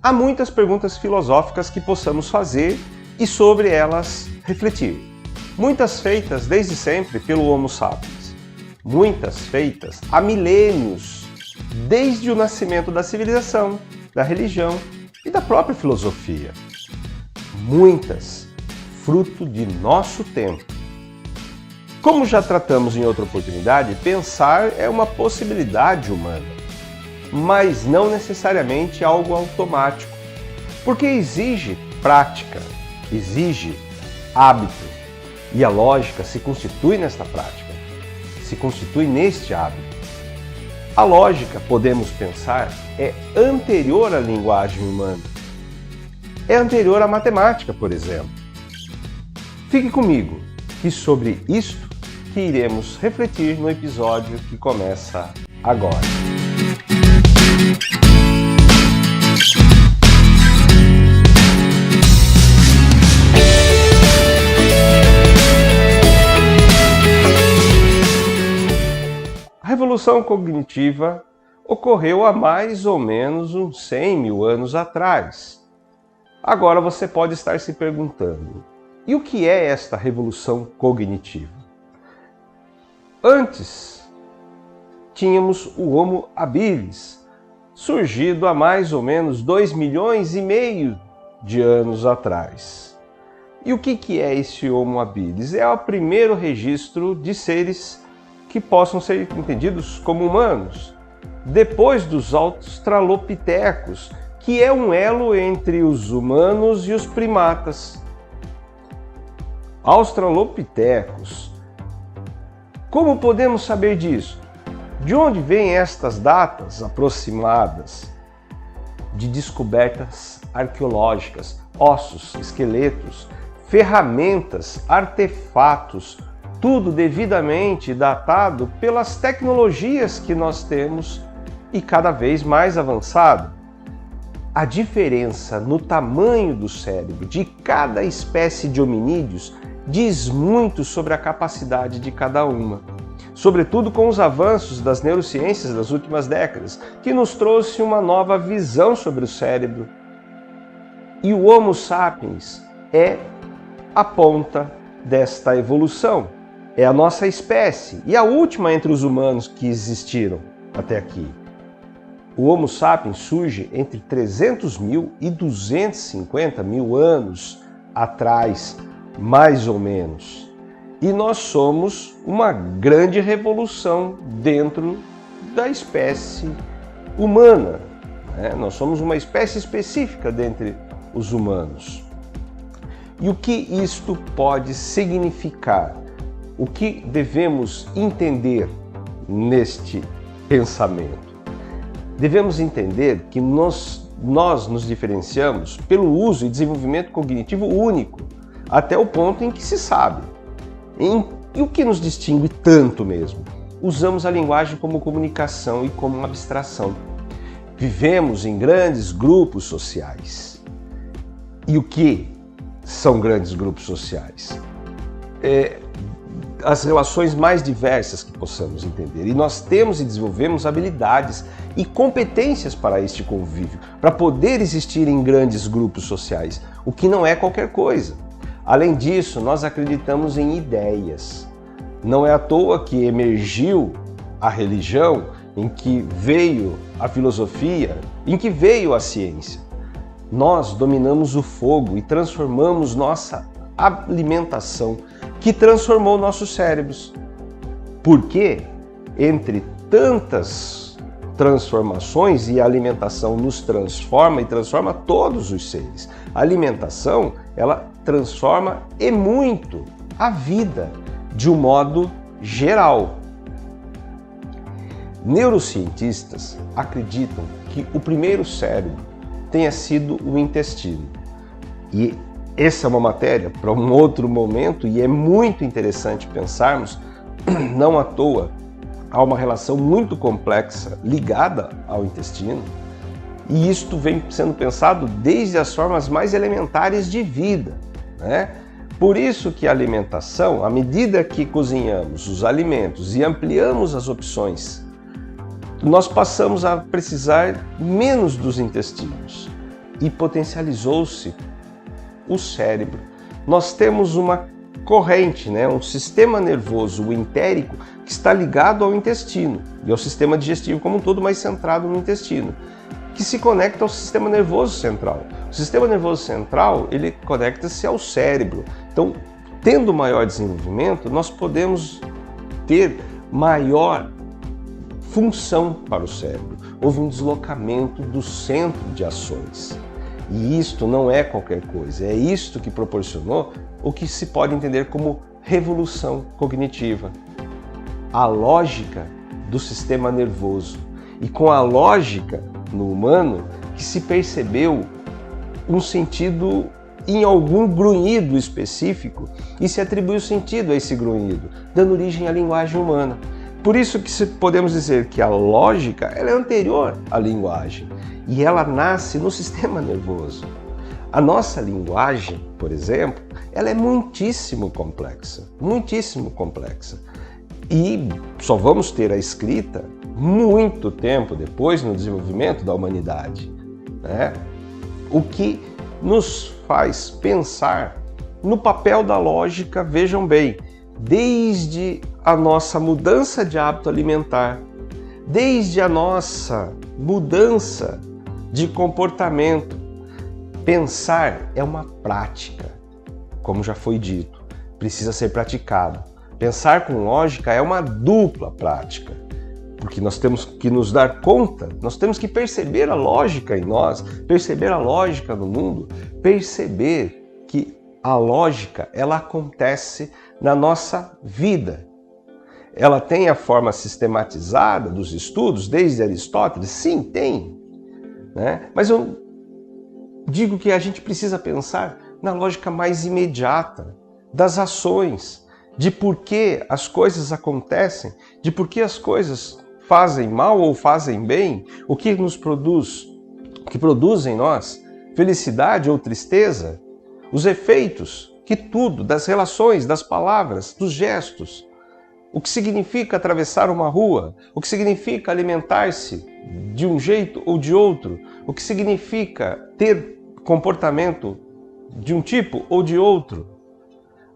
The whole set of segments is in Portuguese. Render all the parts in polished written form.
há muitas perguntas filosóficas que possamos fazer e sobre elas refletir. Muitas feitas desde sempre pelo Homo sapiens. Muitas feitas há milênios, desde o nascimento da civilização, da religião e da própria filosofia. Muitas fruto de nosso tempo. Como já tratamos em outra oportunidade, pensar é uma possibilidade humana, mas não necessariamente algo automático, porque exige prática, exige hábito, e a lógica se constitui nesta prática, se constitui neste hábito. A lógica, podemos pensar, é anterior à linguagem humana, é anterior à matemática, por exemplo. Fique comigo, que sobre isto que iremos refletir no episódio que começa agora. A Revolução Cognitiva ocorreu há mais ou menos uns 100 mil anos atrás. Agora você pode estar se perguntando, e o que é esta Revolução Cognitiva? Antes, tínhamos o Homo habilis, surgido há mais ou menos 2,5 milhões de anos atrás. E o que é esse Homo habilis? É o primeiro registro de seres que possam ser entendidos como humanos, depois dos australopitecos, que é um elo entre os humanos e os primatas. Australopitecos. Como podemos saber disso? De onde vêm estas datas aproximadas de descobertas arqueológicas, ossos, esqueletos, ferramentas, artefatos, tudo devidamente datado pelas tecnologias que nós temos e cada vez mais avançado? A diferença no tamanho do cérebro de cada espécie de hominídeos diz muito sobre a capacidade de cada uma, sobretudo com os avanços das neurociências das últimas décadas, que nos trouxe uma nova visão sobre o cérebro. E o Homo sapiens é a ponta desta evolução, é a nossa espécie e a última entre os humanos que existiram até aqui. O Homo sapiens surge entre 300 mil e 250 mil anos atrás, mais ou menos. E nós somos uma grande revolução dentro da espécie humana, né? Nós somos uma espécie específica dentre os humanos. E o que isto pode significar? O que devemos entender neste pensamento? Devemos entender que nós nos diferenciamos pelo uso e desenvolvimento cognitivo único, até o ponto em que se sabe. E o que nos distingue tanto mesmo? Usamos a linguagem como comunicação e como uma abstração. Vivemos em grandes grupos sociais. E o que são grandes grupos sociais? As relações mais diversas que possamos entender. E nós temos e desenvolvemos habilidades e competências para este convívio, para poder existir em grandes grupos sociais, o que não é qualquer coisa. Além disso, nós acreditamos em ideias. Não é à toa que emergiu a religião, em que veio a filosofia, em que veio a ciência. Nós dominamos o fogo e transformamos nossa alimentação, que transformou nossos cérebros. Porque, entre tantas transformações, e a alimentação nos transforma e transforma todos os seres, a alimentação, ela transforma e muito a vida de um modo geral. Neurocientistas acreditam que o primeiro cérebro tenha sido o intestino. E essa é uma matéria para um outro momento e é muito interessante pensarmos, não à toa, há uma relação muito complexa ligada ao intestino. E isto vem sendo pensado desde as formas mais elementares de vida, né? Por isso que a alimentação, à medida que cozinhamos os alimentos e ampliamos as opções, nós passamos a precisar menos dos intestinos. e potencializou-se o cérebro. Nós temos uma corrente, um sistema nervoso, o entérico, que está ligado ao intestino e ao sistema digestivo como um todo, mas centrado no intestino, que se conecta ao sistema nervoso central. O sistema nervoso central, ele conecta-se ao cérebro. Então, tendo maior desenvolvimento, nós podemos ter maior função para o cérebro. Houve um deslocamento do centro de ações. E isto não é qualquer coisa, é isto que proporcionou o que se pode entender como revolução cognitiva. A lógica do sistema nervoso. E com a lógica no humano que se percebeu um sentido em algum grunhido específico e se atribuiu sentido a esse grunhido, dando origem à linguagem humana. Por isso que podemos dizer que a lógica ela é anterior à linguagem e ela nasce no sistema nervoso. A nossa linguagem, por exemplo, ela é muitíssimo complexa. E só vamos ter a escrita muito tempo depois no desenvolvimento da humanidade, O que nos faz pensar no papel da lógica, vejam bem, desde a nossa mudança de hábito alimentar, desde a nossa mudança de comportamento. Pensar é uma prática, como já foi dito, precisa ser praticado. Pensar com lógica é uma dupla prática, porque nós temos que nos dar conta, nós temos que perceber a lógica em nós, perceber a lógica no mundo, perceber que a lógica ela acontece na nossa vida. Ela tem a forma sistematizada dos estudos, desde Aristóteles? Sim, tem. Mas eu digo que a gente precisa pensar na lógica mais imediata das ações, de por que as coisas acontecem, de por que as coisas fazem mal ou fazem bem, o que nos produz, o que produz em nós felicidade ou tristeza, os efeitos que tudo, das relações, das palavras, dos gestos, o que significa atravessar uma rua, o que significa alimentar-se de um jeito ou de outro, o que significa ter comportamento de um tipo ou de outro.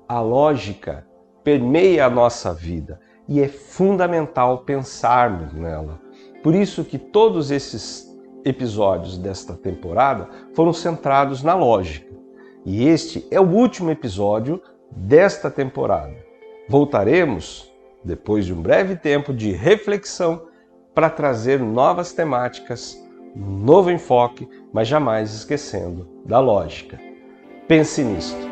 A lógica permeia a nossa vida e é fundamental pensarmos nela. Por isso que todos esses episódios desta temporada foram centrados na lógica. E este é o último episódio desta temporada. Voltaremos depois de um breve tempo de reflexão para trazer novas temáticas, um novo enfoque, mas jamais esquecendo da lógica. Pense nisto.